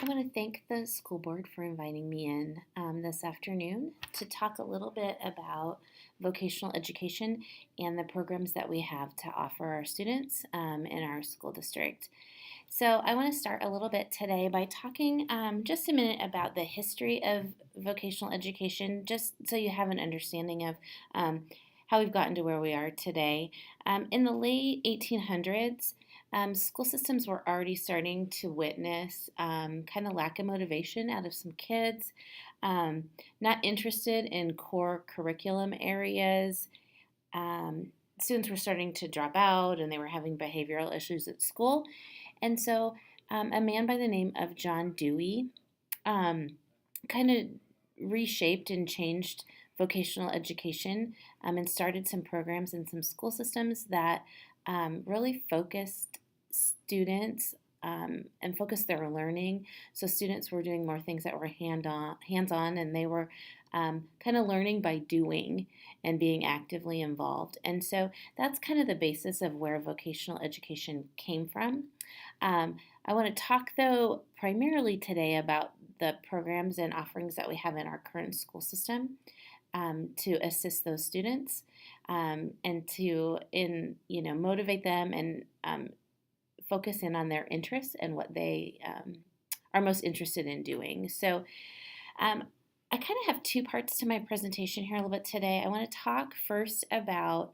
I want to thank the school board for inviting me in this afternoon to talk a little bit about vocational education and the programs that we have to offer our students in our school district. So, I want to start a little bit today by talking just a minute about the history of vocational education, just so you have an understanding of how we've gotten to where we are today. In the late 1800s, school systems were already starting to witness kind of lack of motivation out of some kids, um, not interested in core curriculum areas. Um, Students were starting to drop out and they were having behavioral issues at school. And so a man by the name of John Dewey um, kind of reshaped and changed vocational education and started some programs in some school systems that really focused students and focused their learning. So students were doing more things that were hands-on, and they were kind of learning by doing and being actively involved. And so that's kind of the basis of where vocational education came from. I want to talk, though, primarily today about the programs and offerings that we have in our current school system to assist those students and to motivate them and focus in on their interests and what they are most interested in doing. So I kind of have two parts to my presentation here a little bit today. I want to talk first about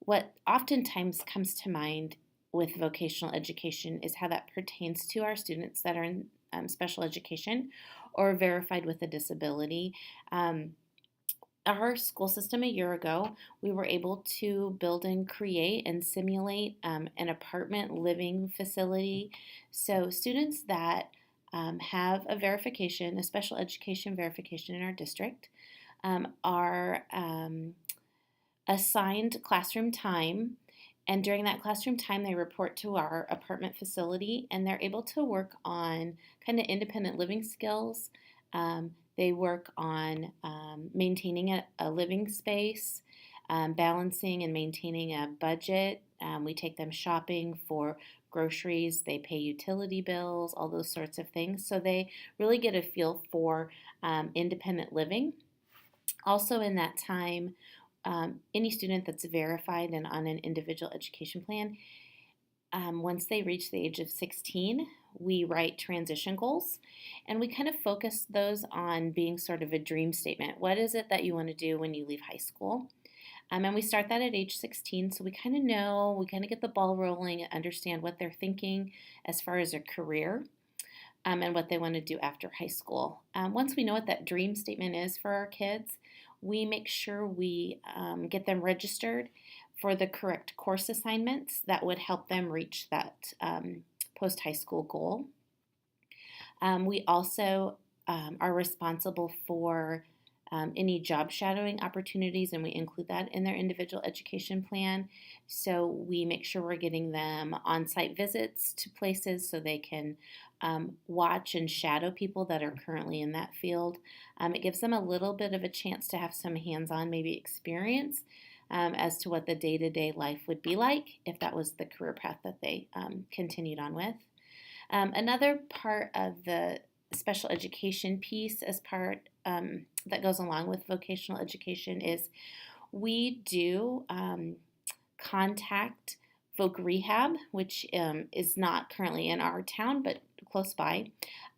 what oftentimes comes to mind with vocational education is how that pertains to our students that are in special education or verified with a disability. Our school system a year ago, we were able to build and create and simulate an apartment living facility. So students that have a verification, a special education verification in our district, are assigned classroom time. And during that classroom time, they report to our apartment facility and they're able to work on kind of independent living skills. They work on maintaining a living space, balancing and maintaining a budget. We take them shopping for groceries, they pay utility bills, all those sorts of things. So they really get a feel for independent living. Also, in that time, any student that's verified and on an individual education plan, once they reach the age of 16, we write transition goals and we kind of focus those on being sort of a dream statement. What is it that you want to do when you leave high school? And we start that at age 16, so we kind of know, we kind of get the ball rolling and understand what they're thinking as far as a career and what they want to do after high school. Once we know what that dream statement is for our kids, we make sure we get them registered for the correct course assignments that would help them reach that post-high school goal. We also are responsible for any job shadowing opportunities, and we include that in their individual education plan. So we make sure we're getting them on-site visits to places so they can watch and shadow people that are currently in that field. It gives them a little bit of a chance to have some hands-on maybe experience as to what the day-to-day life would be like if that was the career path that they continued on with. Another part of the special education piece as part that goes along with vocational education is we do contact Voc Rehab, which is not currently in our town but close by,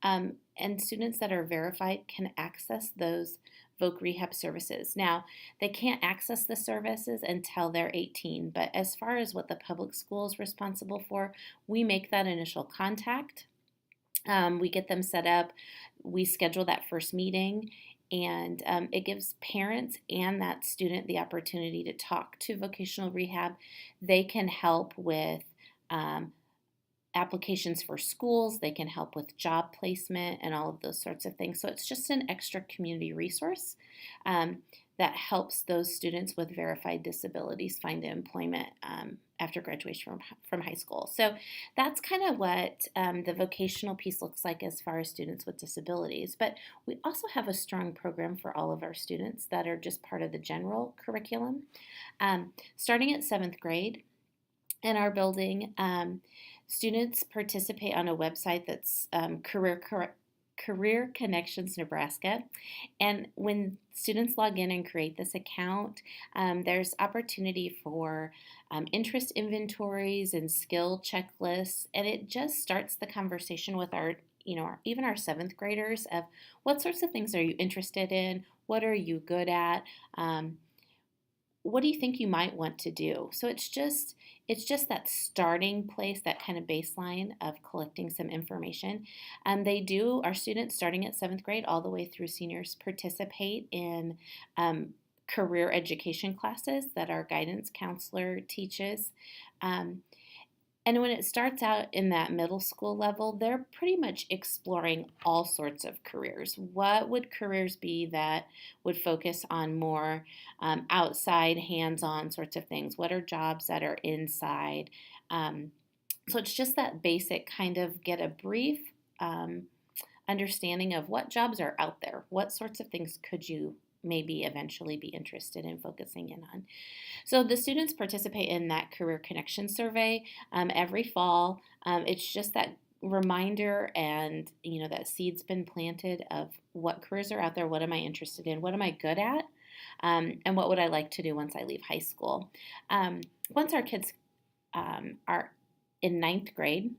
and students that are verified can access those Voc Rehab services. Now, they can't access the services until they're 18, but as far as what the public school is responsible for, we make that initial contact. We get them set up, we schedule that first meeting, and it gives parents and that student the opportunity to talk to vocational rehab. They can help with applications for schools, they can help with job placement and all of those sorts of things. So it's just an extra community resource that helps those students with verified disabilities find employment after graduation from high school. So that's kind of what the vocational piece looks like as far as students with disabilities. But we also have a strong program for all of our students that are just part of the general curriculum. Starting at 7th grade in our building, Students participate on a website that's Career Connections Nebraska. And when students log in and create this account, there's opportunity for interest inventories and skill checklists. And it just starts the conversation with even our seventh graders of what sorts of things are you interested in? What are you good at? What do you think you might want to do? So it's just that starting place, that kind of baseline of collecting some information. Our students starting at seventh grade all the way through seniors participate in career education classes that our guidance counselor teaches. Um, and when it starts out in that middle school level, they're pretty much exploring all sorts of careers. What would careers be that would focus on more outside, hands on sorts of things? What are jobs that are inside? Um, so it's just that basic kind of get a brief um, understanding of what jobs are out there. What sorts of things could you maybe eventually be interested in focusing in on? So the students participate in that career connection survey every fall. It's just that reminder, and that seed's been planted of what careers are out there. What am I interested in? What am I good at? And what would I like to do once I leave high school? Once our kids are in ninth grade,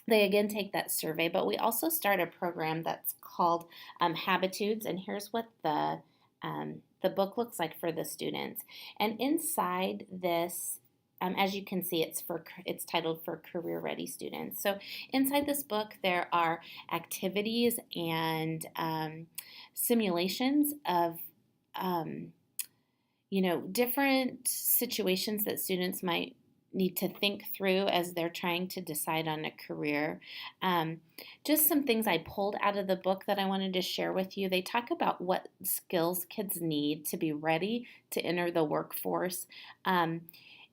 they again take that survey, but we also start a program that's called Habitudes, and here's what the book looks like for the students. And inside this, as you can see, it's titled for Career Ready Students. So inside this book, there are activities and simulations of different situations that students might need to think through as they're trying to decide on a career. Just some things I pulled out of the book that I wanted to share with you. They talk about what skills kids need to be ready to enter the workforce.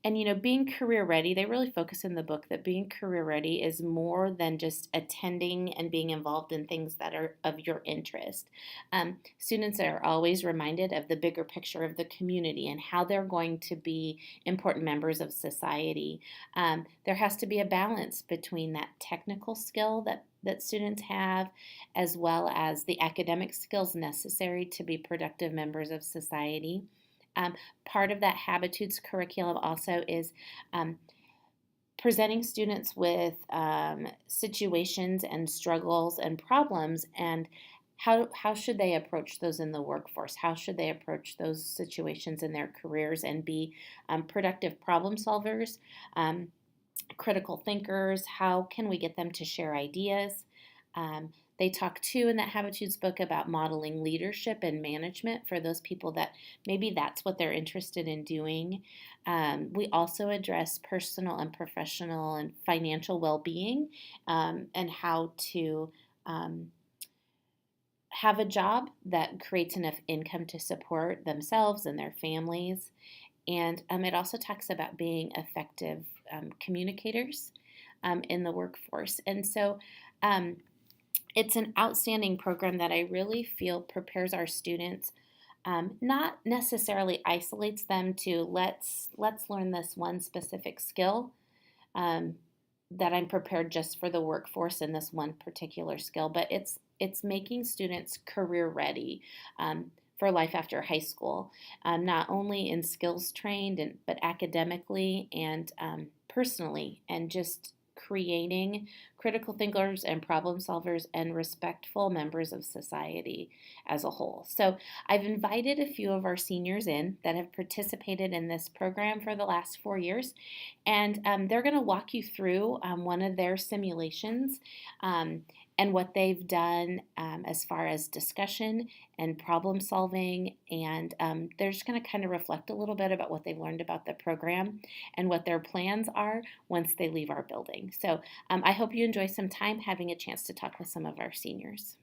And being career ready, they really focus in the book that being career ready is more than just attending and being involved in things that are of your interest. Students are always reminded of the bigger picture of the community and how they're going to be important members of society. There has to be a balance between that technical skill that students have, as well as the academic skills necessary to be productive members of society. Part of that Habitudes curriculum also is presenting students with situations and struggles and problems, and how should they approach those in the workforce? How should they approach those situations in their careers and be productive problem solvers, critical thinkers? How can we get them to share ideas? They talk too in that Habitudes book about modeling leadership and management for those people that maybe that's what they're interested in doing. We also address personal and professional and financial well-being, and how to have a job that creates enough income to support themselves and their families. And it also talks about being effective communicators in the workforce. And so it's an outstanding program that I really feel prepares our students, not necessarily isolates them to let's learn this one specific skill, that I'm prepared just for the workforce in this one particular skill, but it's making students career ready for life after high school, not only in skills trained but academically and personally, and just creating critical thinkers and problem solvers and respectful members of society as a whole. So I've invited a few of our seniors in that have participated in this program for the last 4 years, and they're going to walk you through one of their simulations and what they've done as far as discussion and problem solving. And they're just going to kind of reflect a little bit about what they've learned about the program and what their plans are once they leave our building. So I hope you enjoy some time having a chance to talk with some of our seniors.